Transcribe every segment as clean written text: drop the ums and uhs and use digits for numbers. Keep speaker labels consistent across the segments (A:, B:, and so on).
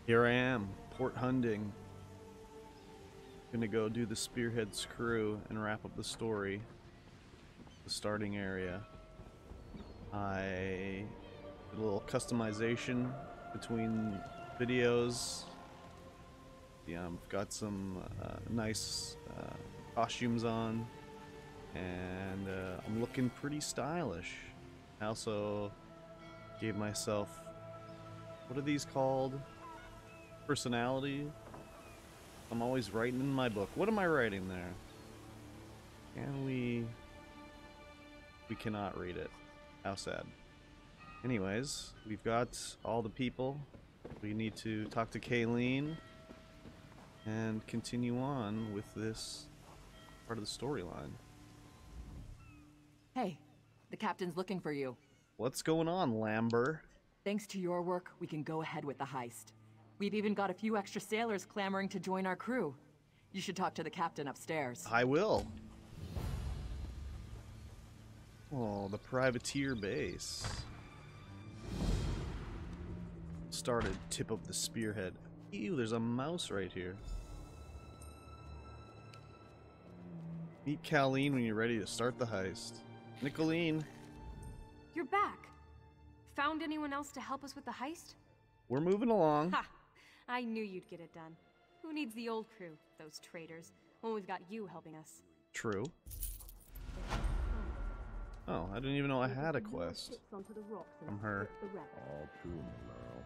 A: Here I am, port hunding. Gonna go do the Spearhead's crew and wrap up the story. The starting area. I did a little customization between videos. Yeah, I've got some nice costumes on, and I'm looking pretty stylish. I also gave myself, what are these called? Personality? I'm always writing in my book. What am I writing there? Can we cannot read it. How sad. Anyways, we've got all the people. We need to talk to Kayleen and continue on with this part of the storyline.
B: Hey, the captain's looking for you.
A: What's going on, Lamber?
B: Thanks to your work, we can go ahead with the heist. We've even got a few extra sailors clamoring to join our crew. You should talk to the captain upstairs.
A: I will. Oh, the privateer base. Started tip of the spearhead. Ew, there's a mouse right here. Meet Colleen when you're ready to start the heist. Nicolene.
C: You're back. Found anyone else to help us with the heist?
A: We're moving along.
C: Ha! I knew you'd get it done. Who needs the old crew, those traitors, when we've got you helping us?
A: True. Oh, I didn't even know I had a quest from her.
D: All true, my Laurel.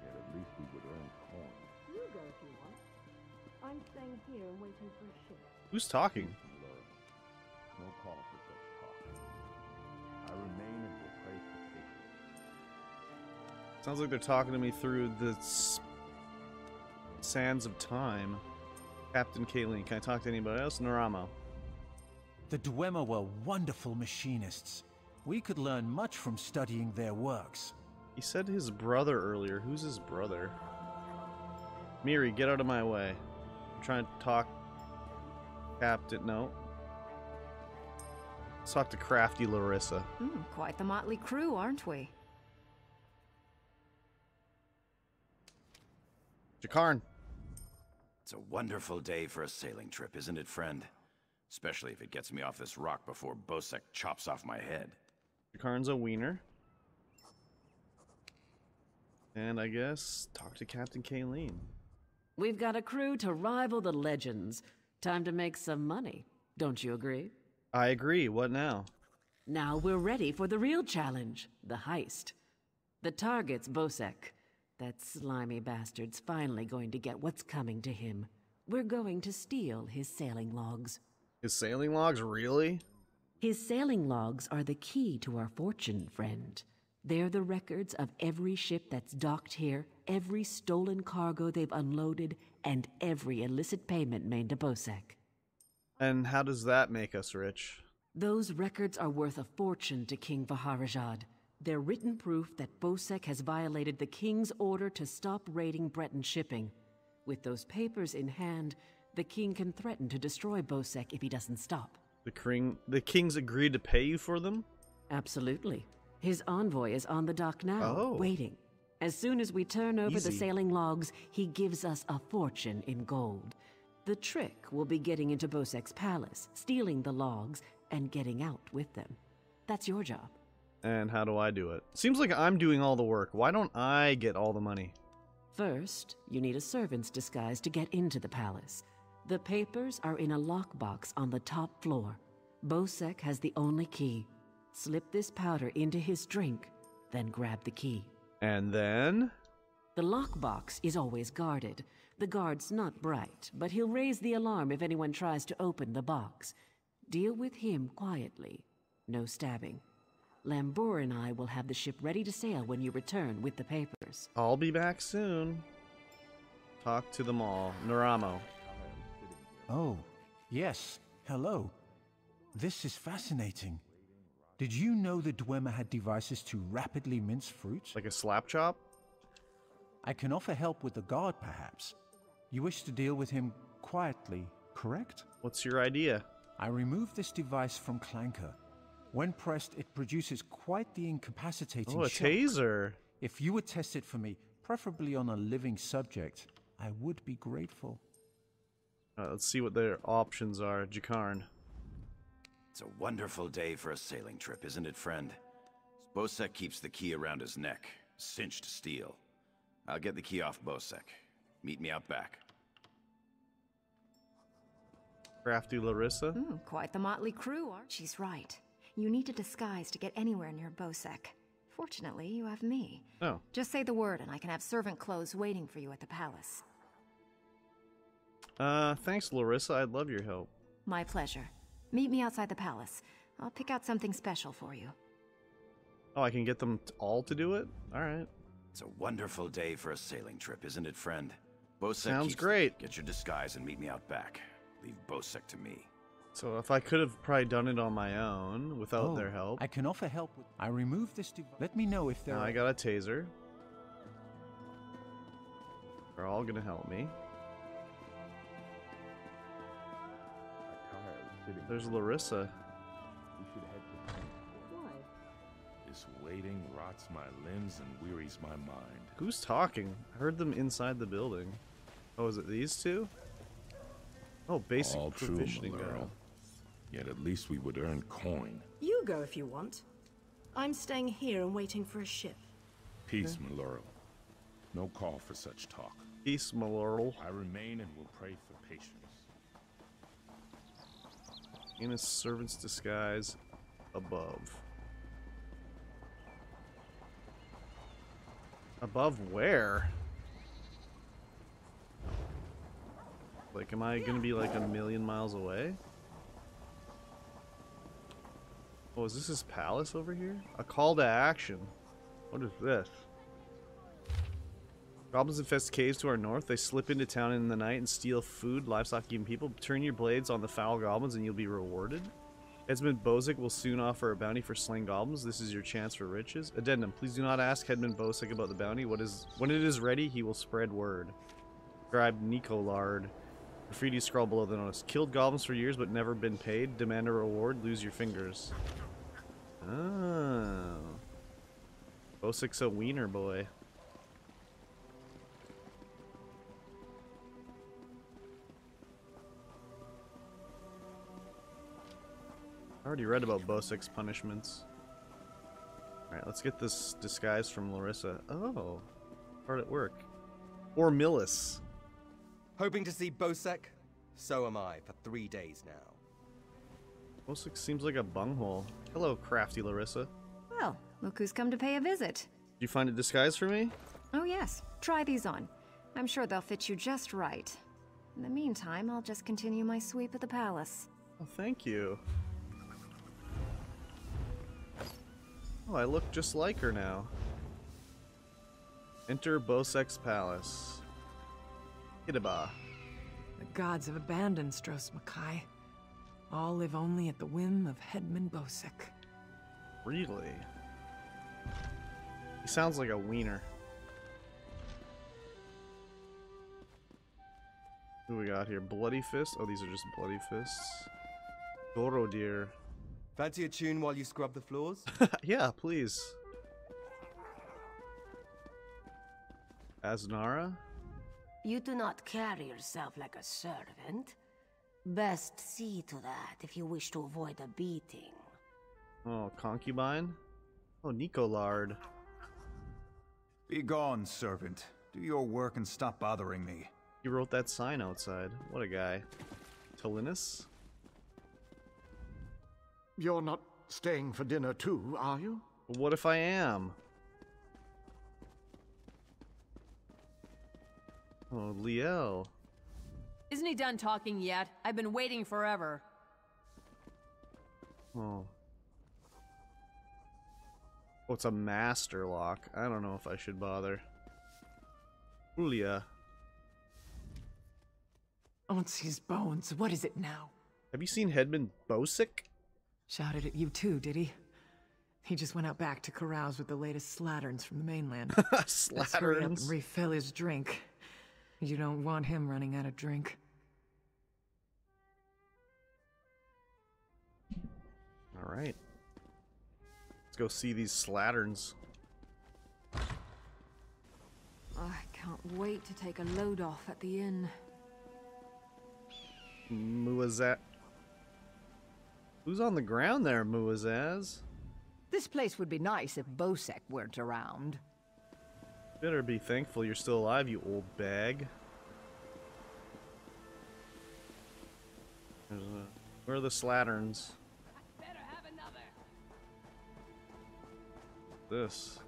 D: Yet at least we would earn coin.
E: You go if you want. I'm staying here and waiting for a ship.
A: Who's talking?
D: Lord, no call for such talk. I remain and will pray for patience.
A: Sounds like they're talking to me through the sands of time. Captain Kayleen, can I talk to anybody else? Naramo.
F: The Dwemer were wonderful machinists. We could learn much from studying their works.
A: He said his brother earlier. Who's his brother? Miri, get out of my way. I'm trying to talk. Captain, no. Let's talk to crafty Larissa.
G: Quite the motley crew, aren't we?
A: Jakarn.
H: It's a wonderful day for a sailing trip, isn't it, friend? Especially if it gets me off this rock before Bosek chops off my head.
A: Jakarn's a wiener. And I guess talk to Captain Kayleen.
G: We've got a crew to rival the legends. Time to make some money. Don't you agree?
A: I agree. What now?
G: Now we're ready for the real challenge, the heist. The target's Bosek. That slimy bastard's finally going to get what's coming to him. We're going to steal his sailing logs.
A: His sailing logs, really?
G: His sailing logs are the key to our fortune, friend. They're the records of every ship that's docked here, every stolen cargo they've unloaded, and every illicit payment made to Bosek.
A: And how does that make us rich?
G: Those records are worth a fortune to King Vaharajad. They're written proof that Bosek has violated the king's order to stop raiding Breton shipping. With those papers in hand, the king can threaten to destroy Bosek if he doesn't stop.
A: The king's agreed to pay you for them?
G: Absolutely. His envoy is on the dock now, waiting. As soon as we turn over the sailing logs, he gives us a fortune in gold. The trick will be getting into Bosek's palace, stealing the logs, and getting out with them. That's your job.
A: And how do I do it? Seems like I'm doing all the work. Why don't I get all the money?
G: First, you need a servant's disguise to get into the palace. The papers are in a lockbox on the top floor. Bosek has the only key. Slip this powder into his drink, then grab the key.
A: And then?
G: The lockbox is always guarded. The guard's not bright, but he'll raise the alarm if anyone tries to open the box. Deal with him quietly. No stabbing. Lambour and I will have the ship ready to sail when you return with the papers.
A: I'll be back soon. Talk to them all. Naramo.
F: Oh, yes. Hello. This is fascinating. Did you know the Dwemer had devices to rapidly mince fruit?
A: Like a slap chop?
F: I can offer help with the guard, perhaps. You wish to deal with him quietly, correct?
A: What's your idea?
F: I removed this device from Clanker. When pressed, it produces quite the incapacitating
A: shock.
F: shock.
A: Taser.
F: If you would test it for me, preferably on a living subject, I would be grateful.
A: Let's see what their options are. Jakarn.
H: It's a wonderful day for a sailing trip, isn't it, friend? Bosek keeps the key around his neck. Cinched steel. I'll get the key off Bosek. Meet me out back.
A: Crafty Larissa?
I: Quite the motley crew, aren't you?
C: She's right. You need a disguise to get anywhere near Bosek. Fortunately, you have me.
A: Oh.
C: Just say the word and I can have servant clothes waiting for you at the palace.
A: Thanks, Larissa. I'd love your help.
C: My pleasure. Meet me outside the palace. I'll pick out something special for you.
A: Oh, I can get them all to do it? Alright.
H: It's a wonderful day for a sailing trip, isn't it, friend? Bosek
A: Sounds great.
H: Get your disguise and meet me out back. Leave Bosek to me.
A: So if I could have probably done it on my own without their help.
F: I can offer help with... I removed this device. Let me know if there
A: Now
F: are...
A: I got a taser. They're all gonna help me. There's Larissa.
D: We should head to camp.
E: Why?
D: This waiting rots my limbs and wearies my mind.
A: Who's talking? I heard them inside the building. Oh, is it these two? Oh, basic
D: All true,
A: provisioning
D: Malero.
A: guide.
D: Yet at least we would earn coin.
E: You go if you want. I'm staying here and waiting for a ship.
D: Peace, Malero. No call for such talk.
A: Peace, Malorl.
D: I remain and will pray for patience.
A: In a servant's disguise above. Above where? Like, am I gonna be like a million miles away? Oh, is this his palace over here? A call to action. What is this? Goblins infest caves to our north. They slip into town in the night and steal food, livestock, even people. Turn your blades on the foul goblins and you'll be rewarded. Headman Bosek will soon offer a bounty for slain goblins. This is your chance for riches. Addendum. Please do not ask Headman Bosek about the bounty. When it is ready, he will spread word. Scribe Nicolard. Graffiti scrawl below the notice. Killed goblins for years but never been paid. Demand a reward. Lose your fingers. Oh. Bosek's a wiener boy. I already read about Bosek's punishments. Alright, let's get this disguise from Larissa. Oh, hard at work. Or Millis.
J: Hoping to see Bosek? So am I, for 3 days now.
A: Bosek seems like a bunghole. Hello, crafty Larissa.
C: Well, look who's come to pay a visit.
A: Did you find a disguise for me?
C: Oh yes, try these on. I'm sure they'll fit you just right. In the meantime, I'll just continue my sweep at the palace.
A: Oh, thank you. Oh, I look just like her now. Enter Bosek's palace. Idaba.
B: The gods have abandoned STROS Makai. All live only at the whim of Headman Bosek.
A: Really? He sounds like a wiener. Who we got here? Bloody Fist? Oh, these are just Bloody Fists. Goro Deer.
J: Fancy a tune while you scrub the floors?
A: Yeah, please. Aznara?
K: You do not carry yourself like a servant. Best see to that if you wish to avoid a beating.
A: Oh, Concubine? Oh, Nicolard.
L: Be gone, servant. Do your work and stop bothering me.
A: He wrote that sign outside. What a guy. Telinus?
M: You're not staying for dinner too, are you?
A: What if I am? Oh, Liel.
B: Isn't he done talking yet? I've been waiting forever.
A: Oh. Oh, it's a master lock. I don't know if I should bother. Julia.
B: Onsi's bones, what is it now?
A: Have you seen Headman Bosek?
B: Shouted at you too, did he? He just went out back to carouse with the latest slatterns from the mainland. Let's hurry up and refill his drink. You don't want him running out of drink.
A: Alright. Let's go see these slatterns.
B: Can't wait to take a load off at the inn.
A: Muazaz. Who's on the ground there, Muazaz?
N: This place would be nice if Bosek weren't around.
A: Better be thankful you're still alive, you old bag. Where are the slatterns?
K: Better have another.
A: This.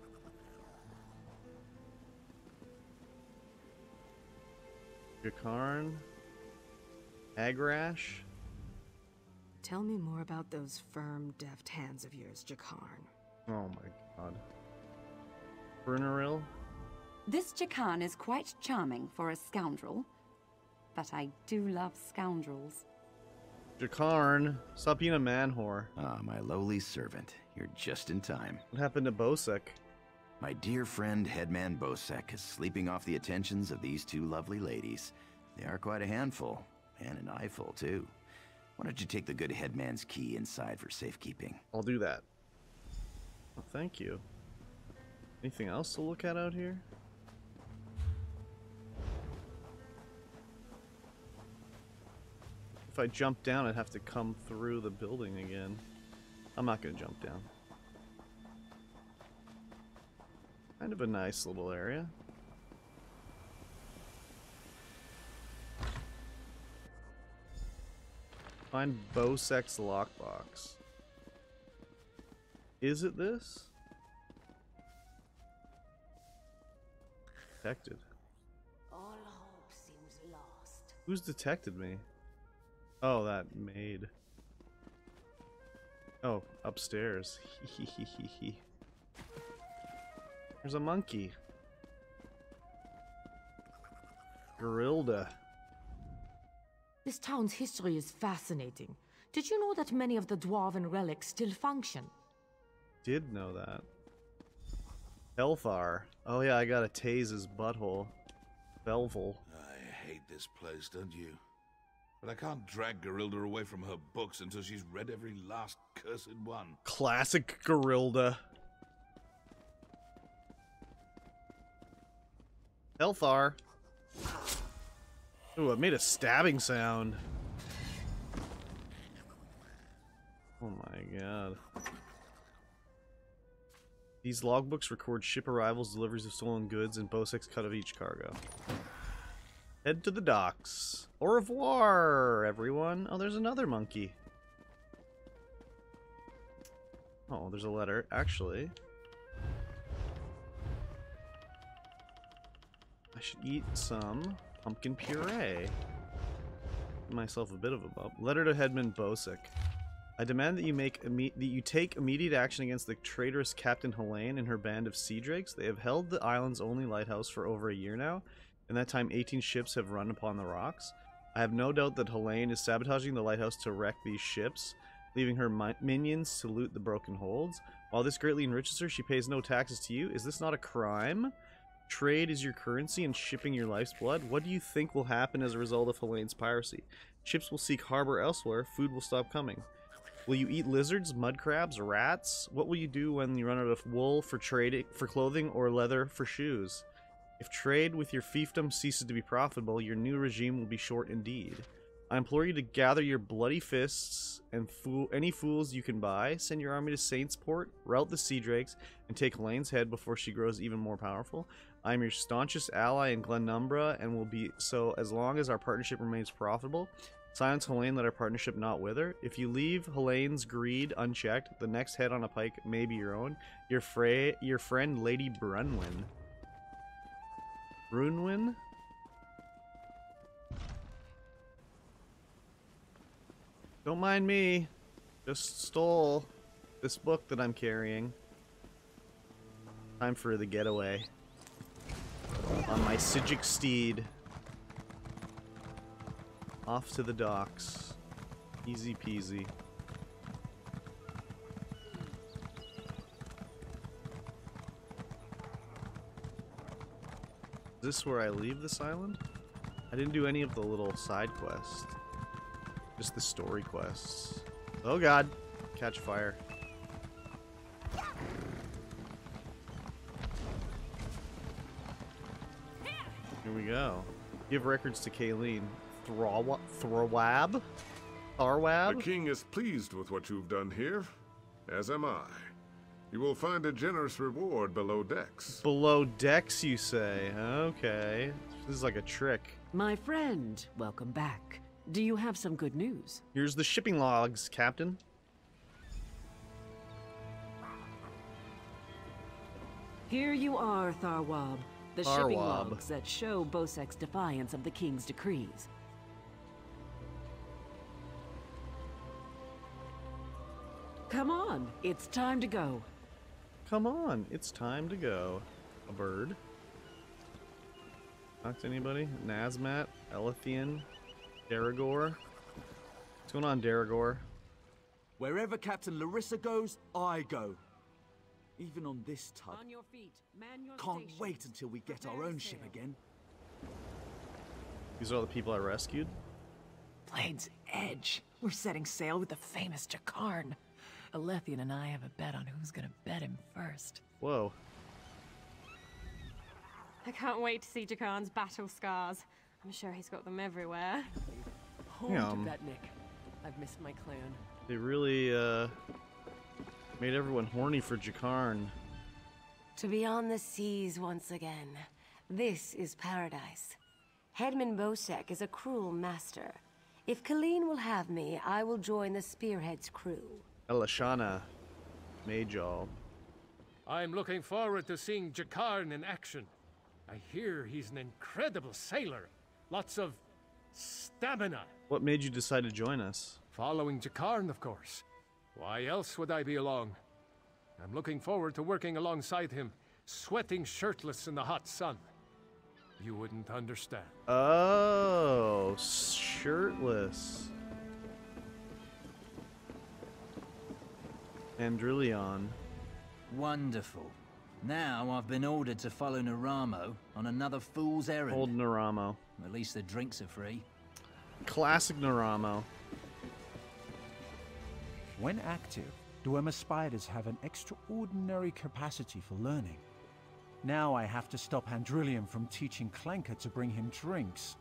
A: Jakarn? Agrash?
O: Tell me more about those firm, deft hands of yours, Jakarn.
A: Oh my god. Brunneril?
P: This Jakarn is quite charming for a scoundrel, but I do love scoundrels.
A: Jakarn, stop being a man whore.
H: Ah, my lowly servant. You're just in time.
A: What happened to Bosek?
H: My dear friend, Headman Bosek, is sleeping off the attentions of these two lovely ladies. They are quite a handful, and an eyeful, too. Why don't you take the good Headman's key inside for safekeeping?
A: I'll do that. Oh, thank you. Anything else to look at out here? If I jump down, I'd have to come through the building again. I'm not gonna jump down. Kind of a nice little area. Find Bosek's lockbox. Is it this? Detected.
K: All hope seems lost.
A: Who's detected me? Oh, that maid. Oh, upstairs. There's a monkey. Gerilda.
Q: This town's history is fascinating. Did you know that many of the dwarven relics still function?
A: Did know that. Helthar. Oh yeah, I gotta tase his butthole. Belvul.
R: I hate this place, don't you? But I can't drag Gerilda away from her books until she's read every last cursed one.
A: Classic Gerilda. Helthar. Ooh, it made a stabbing sound. Oh my god. These logbooks record ship arrivals, deliveries of stolen goods, and Bosek's cut of each cargo. Head to the docks. Au revoir, everyone. Oh, there's another monkey. Oh, there's a letter. Actually, I should eat some pumpkin puree. Give myself a bit of a bump. Letter to Headman Bosek. I demand that you take immediate action against the traitorous Captain Helene and her band of sea drakes. They have held the island's only lighthouse for over a year now. In that time, 18 ships have run upon the rocks. I have no doubt that Helene is sabotaging the lighthouse to wreck these ships, leaving her minions to loot the broken holds. While this greatly enriches her, she pays no taxes to you. Is this not a crime? Trade is your currency and shipping your life's blood. What do you think will happen as a result of Helene's piracy? Ships will seek harbor elsewhere. Food will stop coming. Will you eat lizards, mud crabs, rats? What will you do when you run out of wool for trading, for clothing, or leather for shoes? If trade with your fiefdom ceases to be profitable, your new regime will be short indeed. I implore you to gather your bloody fists and any fools you can buy, send your army to Saintsport, rout the Sea Drakes, and take Helene's head before she grows even more powerful. I am your staunchest ally in Glenumbra and will be so as long as our partnership remains profitable. Silence Helene, let our partnership not wither. If you leave Helene's greed unchecked, the next head on a pike may be your own. Your friend Lady Brunwyn. Brunwyn? Don't mind me. Just stole this book that I'm carrying. Time for the getaway. On my Sijic steed. Off to the docks. Easy peasy. Is this where I leave this island? I didn't do any of the little side quests. Just the story quests. Oh god. Catch fire. Here we go. Give records to Kayleen. Throwab? Tharwab?
S: The king is pleased with what you've done here, as am I. You will find a generous reward below decks.
A: Below decks, you say? Okay. This is like a trick.
G: My friend, welcome back. Do you have some good news?
A: Here's the shipping logs, Captain.
G: Here you are, Tharwab. The shipping logs that show Bosek's defiance of the king's decrees. Come on, it's time to go.
A: Come on, it's time to go. A bird. Talk to anybody? Nazmat, Elethian, Daragor. What's going on, Daragor?
T: Wherever Captain Larissa goes, I go. Even on this tug.
G: On your feet. Man your
T: Can't
G: station.
T: wait until we get our own ship again.
A: These are all the people I rescued?
B: Blade's Edge. We're setting sail with the famous Jakarn. Alethian and I have a bet on who's gonna bet him first.
A: Whoa.
U: I can't wait to see Jakarn's battle scars. I'm sure he's got them everywhere.
B: Home to Betnik. I've missed my clan.
A: They really, made everyone horny for Jakarn.
K: To be on the seas once again. This is paradise. Headman Bosek is a cruel master. If Colleen will have me, I will join the Spearhead's crew.
A: Elashana. Majol.
V: I'm looking forward to seeing Jakarn in action. I hear he's an incredible sailor. Lots of stamina.
A: What made you decide to join us?
V: Following Jakarn, of course. Why else would I be along? I'm looking forward to working alongside him, sweating shirtless in the hot sun. You wouldn't understand.
A: Oh, shirtless. Andrillion.
W: Wonderful. Now I've been ordered to follow Naramo on another fool's errand.
A: Old Naramo.
W: At least the drinks are free.
A: Classic Naramo.
F: When active, Dwemer spiders have an extraordinary capacity for learning. Now I have to stop Andrillion from teaching Clanker to bring him drinks.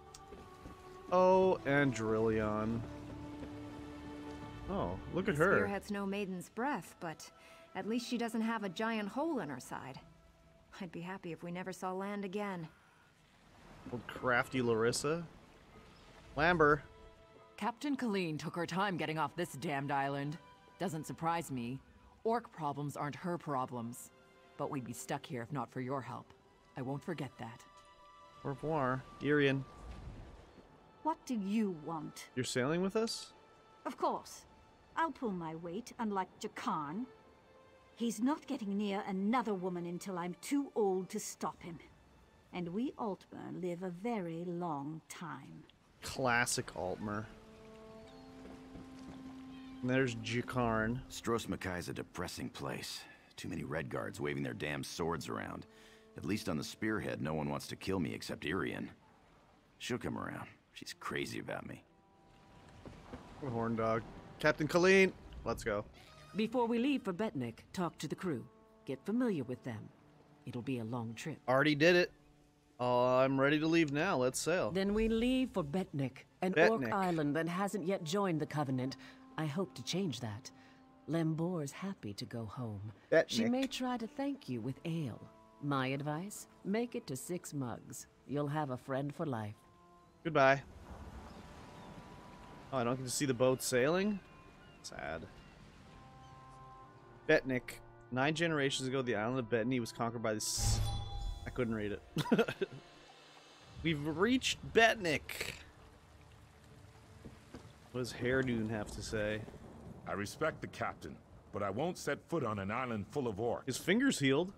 A: Oh, Andrillion. Oh, look at her.
C: Spearhead's no maiden's breath, but at least she doesn't have a giant hole in her side. I'd be happy if we never saw land again.
A: Old crafty Larissa. Lamber.
B: Captain Colleen took her time getting off this damned island. Doesn't surprise me. Orc problems aren't her problems. But we'd be stuck here if not for your help. I won't forget that.
A: Au revoir, Irian.
X: What do you want?
A: You're sailing with us?
X: Of course. I'll pull my weight, unlike Jakarn. He's not getting near another woman until I'm too old to stop him. And we Altmer live a very long time.
A: Classic Altmer. And there's Jakarn.
H: STROS Makai's a depressing place. Too many red guards waving their damn swords around. At least on the Spearhead, no one wants to kill me except Irian. She'll come around. She's crazy about me.
A: Horn dog. Captain Colleen, let's go.
G: Before we leave for Betnik, talk to the crew. Get familiar with them. It'll be a long trip.
A: Already did it. I'm ready to leave now. Let's sail.
G: Then we leave for Betnik, an orc island that hasn't yet joined the Covenant. I hope to change that. Lembor's happy to go home. She may try to thank you with ale. My advice, make it to 6 mugs. You'll have a friend for life.
A: Goodbye. Oh, I don't get to see the boat sailing? Sad. Betnik. 9 generations ago, the island of Betni was conquered by this... I couldn't read it. We've reached Betnik. What does Hairdoon have to say?
R: I respect the captain, but I won't set foot on an island full of orcs.
A: His finger's healed.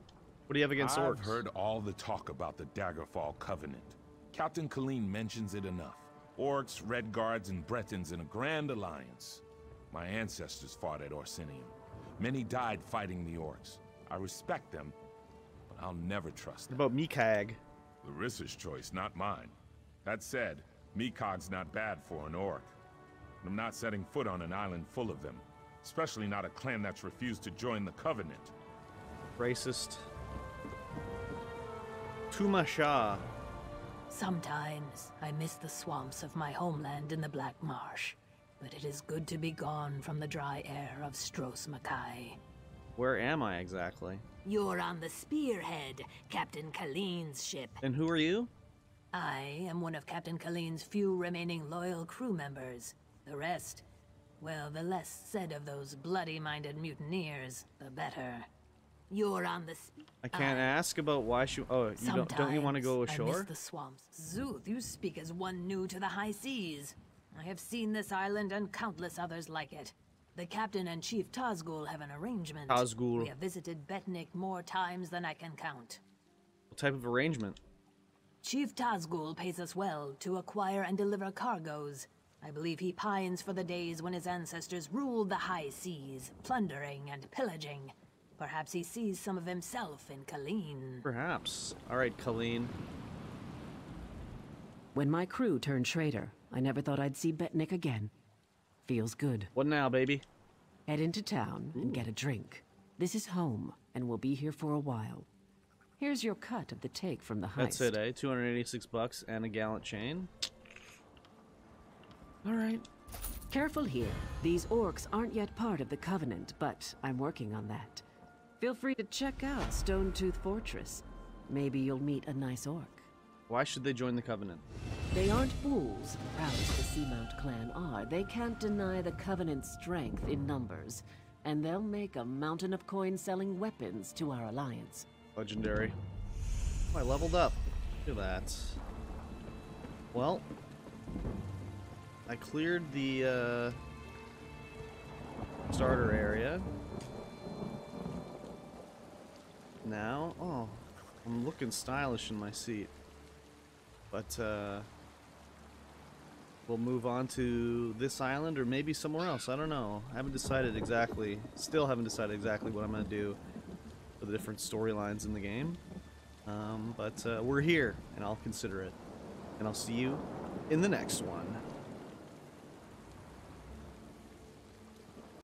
A: What do you have against orcs?
R: I've heard all the talk about the Daggerfall Covenant. Captain Colleen mentions it enough. Orcs, Red Guards, and Bretons in a grand alliance. My ancestors fought at Orsinium. Many died fighting the orcs. I respect them, but I'll never trust them.
A: What about Mikag?
R: Larissa's choice, not mine. That said, Mikag's not bad for an orc. I'm not setting foot on an island full of them. Especially not a clan that's refused to join the Covenant.
A: Racist. Tuma Shah.
D: Sometimes I miss the swamps of my homeland in the Black Marsh, but it is good to be gone from the dry air of STROS Mackay.
A: Where am I exactly?
D: You're on the Spearhead, Captain Kalean's ship.
A: And who are you?
D: I am one of Captain Kalean's few remaining loyal crew members. The rest, well, the less said of those bloody-minded mutineers, the better. You're on the
A: I can't ask about why she... Oh, you don't you want to go ashore?
D: I miss the swamps. Zuth, you speak as one new to the high seas. I have seen this island and countless others like it. The captain and Chief Tazgul have an arrangement.
A: Tazgul.
D: We have visited Betnik more times than I can count.
A: What type of arrangement?
D: Chief Tazgul pays us well to acquire and deliver cargoes. I believe he pines for the days when his ancestors ruled the high seas, plundering and pillaging. Perhaps he sees some of himself in Kaleen.
A: Perhaps. All right, Kaleen.
G: When my crew turned traitor, I never thought I'd see Betnik again. Feels good.
A: What now, baby?
G: Head into town and get a drink. This is home, and we'll be here for a while. Here's your cut of the take from the heist.
A: That's it, eh? 286 bucks and a gallant chain. All right.
G: Careful here. These orcs aren't yet part of the Covenant, but I'm working on that. Feel free to check out Stonetooth Fortress. Maybe you'll meet a nice orc.
A: Why should they join the Covenant?
G: They aren't fools, proud as the Seamount clan are. They can't deny the Covenant's strength in numbers, and they'll make a mountain of coin-selling weapons to our alliance.
A: Legendary. Oh, I leveled up. Look at that. Well, I cleared the starter area. Now, oh, I'm looking stylish in my seat. But we'll move on to this island or maybe somewhere else. I don't know. I haven't decided exactly. Still haven't decided exactly what I'm going to do for the different storylines in the game. But we're here, and I'll consider it. And I'll see you in the next one.